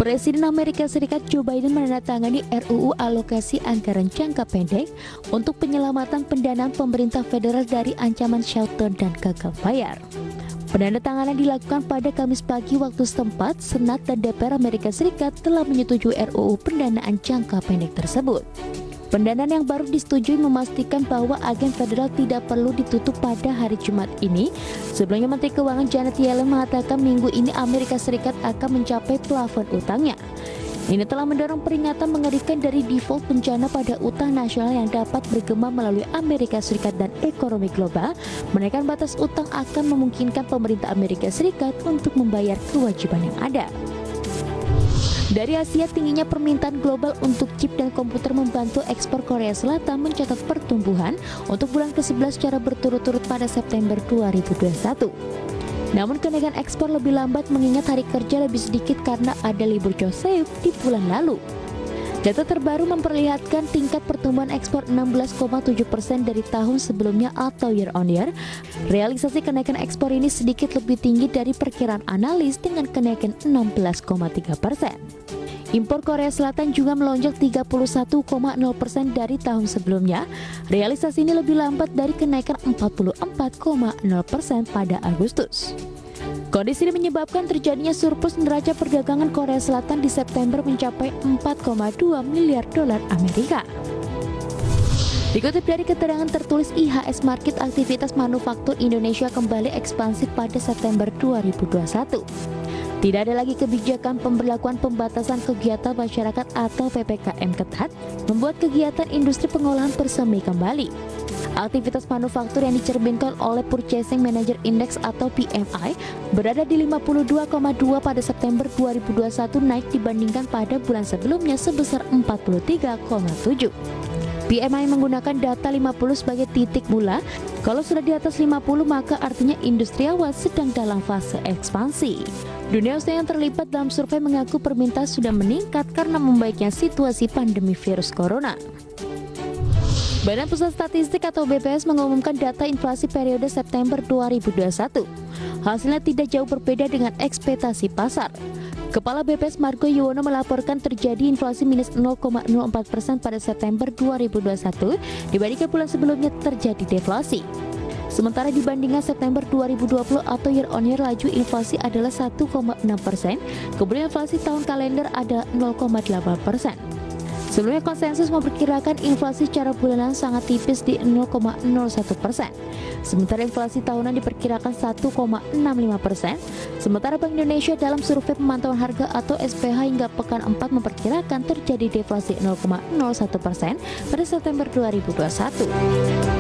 Presiden Amerika Serikat Joe Biden menandatangani RUU alokasi anggaran jangka pendek untuk penyelamatan pendanaan pemerintah federal dari ancaman shelter dan gagal bayar. Penandatanganan dilakukan pada Kamis pagi waktu setempat. Senat dan DPR Amerika Serikat telah menyetujui RUU pendanaan jangka pendek tersebut. Pendanaan yang baru disetujui memastikan bahwa agen federal tidak perlu ditutup pada hari Jumat ini. Sebelumnya Menteri Keuangan Janet Yellen mengatakan minggu ini Amerika Serikat akan mencapai plafon utangnya. Ini telah mendorong peringatan mengerikan dari default bencana pada utang nasional yang dapat bergema melalui Amerika Serikat dan ekonomi global. Menaikkan batas utang akan memungkinkan pemerintah Amerika Serikat untuk membayar kewajiban yang ada. Dari Asia, tingginya permintaan global untuk chip dan komputer membantu ekspor Korea Selatan mencatat pertumbuhan untuk bulan ke-11 secara berturut-turut pada September 2021. Namun kenaikan ekspor lebih lambat mengingat hari kerja lebih sedikit karena ada libur Joseon di bulan lalu. Data terbaru memperlihatkan tingkat pertumbuhan ekspor 16,7% dari tahun sebelumnya atau year on year. Realisasi kenaikan ekspor ini sedikit lebih tinggi dari perkiraan analis dengan kenaikan 16,3%. Impor Korea Selatan juga melonjak 31,0% dari tahun sebelumnya. Realisasi ini lebih lambat dari kenaikan 44,0% pada Agustus. Kondisi ini menyebabkan terjadinya surplus neraca perdagangan Korea Selatan di September mencapai 4,2 miliar dolar Amerika. Dikutip dari keterangan tertulis IHS Markit, aktivitas manufaktur Indonesia kembali ekspansif pada September 2021. Tidak ada lagi kebijakan pemberlakuan pembatasan kegiatan masyarakat atau PPKM ketat, membuat kegiatan industri pengolahan bersemi kembali. Aktivitas manufaktur yang dicerminkan oleh Purchasing Manager Index atau PMI berada di 52,2 pada September 2021, naik dibandingkan pada bulan sebelumnya sebesar 43,7. PMI menggunakan data 50 sebagai titik mula. Kalau sudah di atas 50 maka artinya industri awal sedang dalam fase ekspansi. Dunia usaha yang terlibat dalam survei mengaku permintaan sudah meningkat karena membaiknya situasi pandemi virus corona. Badan Pusat Statistik atau BPS mengumumkan data inflasi periode September 2021. Hasilnya tidak jauh berbeda dengan ekspektasi pasar. Kepala BPS Margo Yuwono melaporkan terjadi inflasi minus 0,04% pada September 2021 dibandingkan bulan sebelumnya terjadi deflasi. Sementara dibandingkan September 2020 atau year on year, laju inflasi adalah 1,6%, kemudian inflasi tahun kalender adalah 0,8%. Sebelumnya konsensus memperkirakan inflasi secara bulanan sangat tipis di 0,01%. Sementara inflasi tahunan diperkirakan 1,65%. Sementara Bank Indonesia dalam survei pemantauan harga atau SPH hingga pekan 4 memperkirakan terjadi deflasi 0,01% pada September 2021.